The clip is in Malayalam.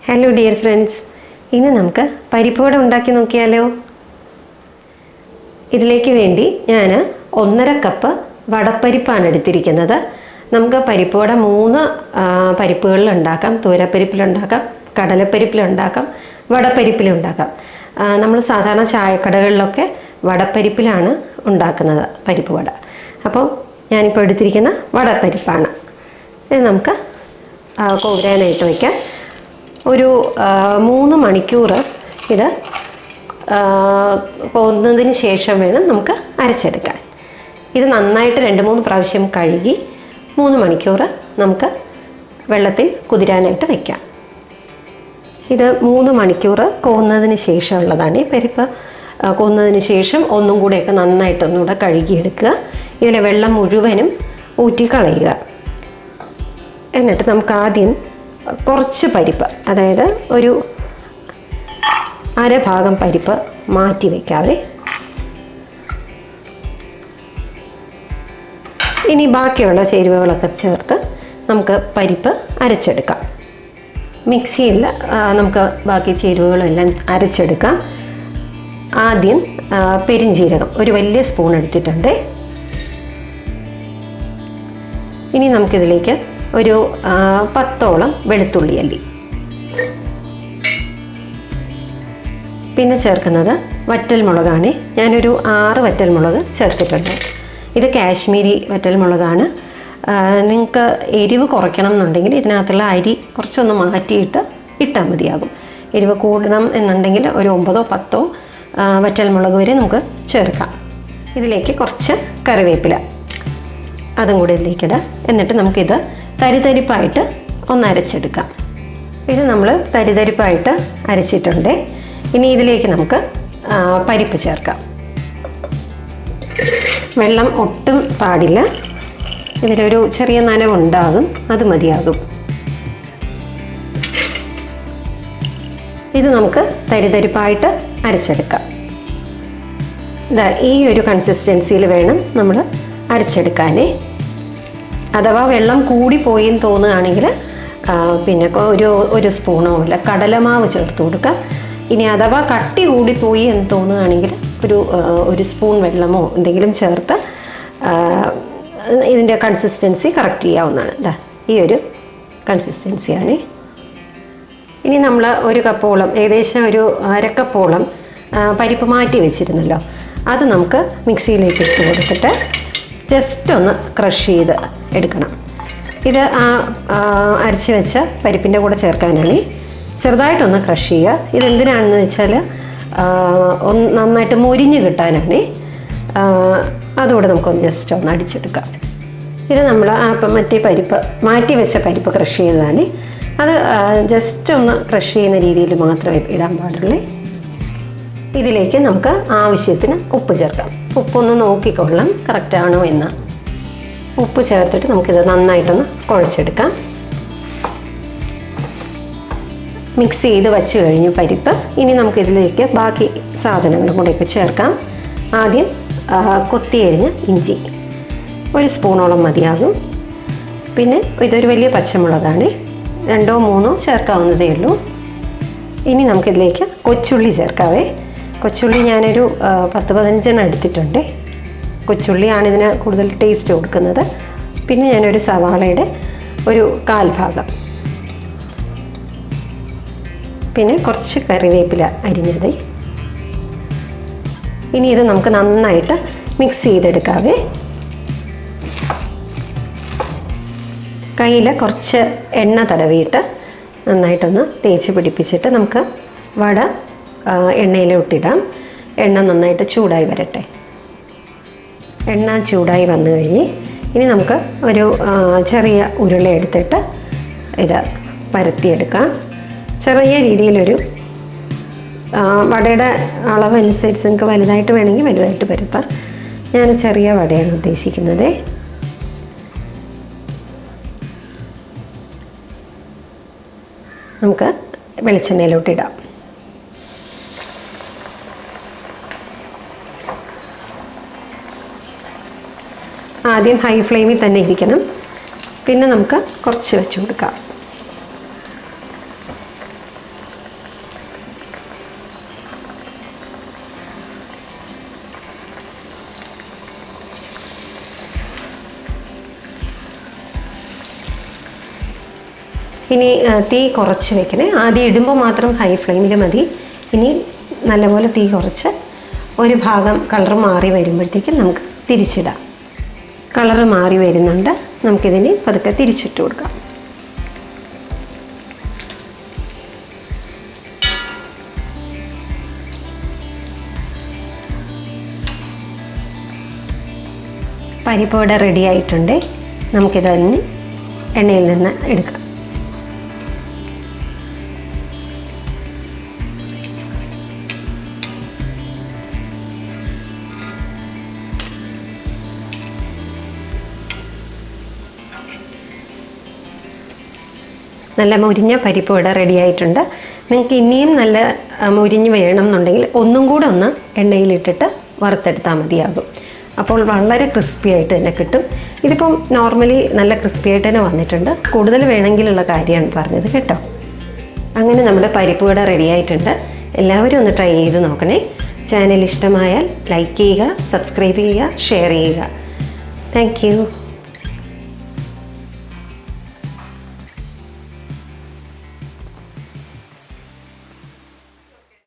ഹലോ ഡിയർ ഫ്രണ്ട്സ്, ഇന്ന് നമുക്ക് പരിപ്പുവട ഉണ്ടാക്കി നോക്കിയാലോ. ഇതിലേക്ക് വേണ്ടി ഞാൻ 1.5 കപ്പ് വടപ്പരിപ്പാണ് എടുത്തിരിക്കുന്നത്. നമുക്ക് പരിപ്പുവട 3 പരിപ്പുകളിൽ ഉണ്ടാക്കാം. തൂരപ്പരിപ്പിലുണ്ടാക്കാം, കടലപ്പരിപ്പിലുണ്ടാക്കാം, വടപ്പരിപ്പിലുണ്ടാക്കാം. നമ്മൾ സാധാരണ ചായക്കടകളിലൊക്കെ വടപ്പരിപ്പിലാണ് ഉണ്ടാക്കുന്നത് പരിപ്പുവട. അപ്പോൾ ഞാനിപ്പോൾ എടുത്തിരിക്കുന്ന വടപ്പരിപ്പാണ്. ഇത് നമുക്ക് കോരാനായിട്ട് വയ്ക്കാം. ഒരു 3 മണിക്കൂർ ഇത് പോകുന്നതിന് ശേഷം വേണം നമുക്ക് അരച്ചെടുക്കാൻ. ഇത് നന്നായിട്ട് 2-3 പ്രാവശ്യം കഴുകി 3 മണിക്കൂർ നമുക്ക് വെള്ളത്തിൽ കുതിരാനായിട്ട് വയ്ക്കാം. ഇത് 3 മണിക്കൂർ കോന്നതിന് ശേഷമുള്ളതാണ്. ഈ പരിപ്പ് കോന്നതിന് ശേഷം ഒന്നും കൂടെയൊക്കെ നന്നായിട്ടൊന്നുകൂടെ കഴുകിയെടുക്കുക. ഇതിലെ വെള്ളം മുഴുവനും ഊറ്റിക്കളയുക. എന്നിട്ട് നമുക്ക് ആദ്യം കുറച്ച് പരിപ്പ്, അതായത് ഒരു അരഭാഗം പരിപ്പ് മാറ്റി വയ്ക്കാവേ. ഇനി ബാക്കിയുള്ള ചേരുവകളൊക്കെ ചേർത്ത് നമുക്ക് പരിപ്പ് അരച്ചെടുക്കാം. മിക്സിയിൽ നമുക്ക് ബാക്കി ചേരുവകളെല്ലാം അരച്ചെടുക്കാം. ആദ്യം പെരിഞ്ജീരകം ഒരു വലിയ സ്പൂൺ എടുത്തിട്ടുണ്ട്. ഇനി നമുക്കിതിലേക്ക് ഒരു 10ഓളം വെളുത്തുള്ളി അല്ലി, പിന്നെ ചേർക്കുന്നത് വറ്റൽമുളകാണ്. ഞാനൊരു 6 വറ്റൽമുളക് ചേർത്തിട്ടുണ്ട്. ഇത് കാശ്മീരി വറ്റൽമുളകാണ്. നിങ്ങൾക്ക് എരിവ് കുറയ്ക്കണം എന്നുണ്ടെങ്കിൽ ഇതിനകത്തുള്ള അരി കുറച്ചൊന്ന് മാറ്റിയിട്ട് ഇട്ടാൽ മതിയാകും. എരിവ് കൂടണം എന്നുണ്ടെങ്കിൽ ഒരു 9-10 വറ്റൽമുളക് വരെ നമുക്ക് ചേർക്കാം. ഇതിലേക്ക് കുറച്ച് കറിവേപ്പില, അതും കൂടി ഇതിലേക്കിടാം. എന്നിട്ട് നമുക്കിത് തരിതരിപ്പായിട്ട് ഒന്ന് അരച്ചെടുക്കാം. ഇത് നമ്മൾ തരിതരിപ്പായിട്ട് അരച്ചിട്ടുണ്ട്. ഇനി ഇതിലേക്ക് നമുക്ക് പരിപ്പ് ചേർക്കാം. വെള്ളം ഒട്ടും പാടില്ല. ഇതിലൊരു ചെറിയ നനവുണ്ടാകും, അത് മതിയാകും. ഇത് നമുക്ക് തരിതരിപ്പായിട്ട് അരച്ചെടുക്കാം. ഇതാ ഈ ഒരു കൺസിസ്റ്റൻസിയിൽ വേണം നമ്മൾ അരച്ചെടുക്കാനേ. അഥവാ വെള്ളം കൂടിപ്പോയി എന്ന് തോന്നുകയാണെങ്കിൽ പിന്നെ ഒരു സ്പൂണോ ഇല്ല കടലമാവ് ചേർത്ത് കൊടുക്കാം. ഇനി അഥവാ കട്ടി കൂടിപ്പോയി എന്ന് തോന്നുകയാണെങ്കിൽ ഒരു സ്പൂൺ വെള്ളമോ എന്തെങ്കിലും ചേർത്ത് ഇതിൻ്റെ കൺസിസ്റ്റൻസി കറക്റ്റ് ചെയ്യാവുന്നതാണ്. ഈ ഒരു കൺസിസ്റ്റൻസിയാണ്. ഇനി നമ്മൾ ഒരു കപ്പോളം, ഏകദേശം ഒരു 1/2 കപ്പോളം പരിപ്പ് മാറ്റി വെച്ചിരുന്നല്ലോ, അത് നമുക്ക് മിക്സിയിലേക്ക് ഇട്ട് കൊടുത്തിട്ട് ജസ്റ്റ് ഒന്ന് ക്രഷ് ചെയ്ത് എടുക്കണം. ഇത് അരച്ച് വെച്ച പരിപ്പിൻ്റെ കൂടെ ചേർക്കാനാണ്. ചെറുതായിട്ടൊന്ന് ക്രഷ് ചെയ്യുക. ഇതെന്തിനാണെന്ന് വെച്ചാൽ നന്നായിട്ട് മൊരിഞ്ഞ് കിട്ടാനാണ്. അതുകൂടെ നമുക്കൊന്ന് ജസ്റ്റ് ഒന്ന് അടിച്ചെടുക്കാം. ഇത് നമ്മൾ മറ്റേ പരിപ്പ് മാറ്റി വെച്ച പരിപ്പ് ക്രഷ് ചെയ്തതാണ്. അത് ജസ്റ്റ് ഒന്ന് ക്രഷ് ചെയ്യുന്ന രീതിയിൽ മാത്രമേ ഇടാൻ പാടുള്ളൂ. ഇതിലേക്ക് നമുക്ക് ആവശ്യത്തിന് ഉപ്പ് ചേർക്കാം. ഉപ്പൊന്ന് നോക്കിക്കൊള്ളാം കറക്റ്റാണോ എന്ന്. ഉപ്പ് ചേർത്തിട്ട് നമുക്കിത് നന്നായിട്ടൊന്ന് കുഴച്ചെടുക്കാം. മിക്സ് ചെയ്ത് വച്ച് കഴിഞ്ഞ് പരിപ്പ്, ഇനി നമുക്കിതിലേക്ക് ബാക്കി സാധനങ്ങളും കൂടെയൊക്കെ ചേർക്കാം. ആദ്യം കൊത്തിയരിഞ്ഞ ഇഞ്ചി 1 സ്പൂണോളം മതിയാകും. പിന്നെ ഇതൊരു വലിയ പച്ചമുളകാണ്, 2-3 ചേർക്കാവുന്നതേ ഉള്ളൂ. ഇനി നമുക്കിതിലേക്ക് കൊച്ചുള്ളി ചേർക്കാവേ. കൊച്ചുള്ളി ഞാനൊരു 10-15 എടുത്തിട്ടുണ്ട്. കൊച്ചുള്ളിയാണ് ഇതിന് കൂടുതൽ ടേസ്റ്റ് കൊടുക്കുന്നത്. പിന്നെ ഞാനൊരു സവാളയുടെ ഒരു 1/4 ഭാഗം, പിന്നെ കുറച്ച് കറിവേപ്പില അരിഞ്ഞത്. ഇനി ഇത് നമുക്ക് നന്നായിട്ട് മിക്സ് ചെയ്തെടുക്കാവേ. കയ്യിൽ കുറച്ച് എണ്ണ തടവിയിട്ട് നന്നായിട്ടൊന്ന് തേച്ച് പിടിപ്പിച്ചിട്ട് നമുക്ക് വട എണ്ണയിലോട്ടിടാം. എണ്ണ നന്നായിട്ട് ചൂടായി വരട്ടെ. എണ്ണ ചൂടായി വന്നു കഴിഞ്ഞ് ഇനി നമുക്ക് ഒരു ചെറിയ ഉരുള എടുത്തിട്ട് ഇത് പരത്തിയെടുക്കാം. ചെറിയ രീതിയിലൊരു വടയുടെ അളവനുസരിച്ച് നിങ്ങൾക്ക് വലുതായിട്ട് വേണമെങ്കിൽ വലുതായിട്ട് പരത്താം. ഞാൻ ചെറിയ വടയാണ് ഉദ്ദേശിക്കുന്നത്. നമുക്ക് വെളിച്ചെണ്ണയിലോട്ടിടാം. ആദ്യം ഹൈ ഫ്ലെയിമിൽ തന്നെ ഇരിക്കണം. പിന്നെ നമുക്ക് കുറച്ച് വെച്ച് കൊടുക്കാം. ഇനി തീ കുറച്ച് വെക്കണേ. ആദ്യം ഇടുമ്പോൾ മാത്രം ഹൈ ഫ്ലെയിമിൽ മതി. ഇനി നല്ലപോലെ തീ കുറച്ച് ഒരു ഭാഗം കളർ മാറി വരുമ്പോഴത്തേക്കും നമുക്ക് തിരിച്ചിടാം. കളർ മാറി വരുന്നുണ്ട്. നമുക്കിതിന് പതുക്കെ തിരിച്ചിട്ട് കൊടുക്കാം. പരിപ്പ് വട റെഡി ആയിട്ടുണ്ട്. നമുക്കിതന്നെ എണ്ണയിൽ നിന്ന് എടുക്കാം. നല്ല മുരിഞ്ഞ പരിപ്പ് വട റെഡി ആയിട്ടുണ്ട്. നിങ്ങൾക്ക് ഇനിയും നല്ല മുരിഞ്ഞ് വേണം എന്നുണ്ടെങ്കിൽ ഒന്നും കൂടെ ഒന്ന് എണ്ണയിലിട്ടിട്ട് വറുത്തെടുത്താൽ മതിയാകും. അപ്പോൾ വളരെ ക്രിസ്പി ആയിട്ട് തന്നെ കിട്ടും. ഇതിപ്പം നോർമലി നല്ല ക്രിസ്പി ആയിട്ട് തന്നെ വന്നിട്ടുണ്ട്. കൂടുതൽ വേണമെങ്കിലുള്ള കാര്യമാണ് പറഞ്ഞത് കേട്ടോ. അങ്ങനെ നമ്മുടെ പരിപ്പ് വട റെഡി ആയിട്ടുണ്ട്. എല്ലാവരും ഒന്ന് ട്രൈ ചെയ്ത് നോക്കണേ. ചാനൽ ഇഷ്ടമായാൽ ലൈക്ക് ചെയ്യുക, സബ്സ്ക്രൈബ് ചെയ്യുക, ഷെയർ ചെയ്യുക. Thank you.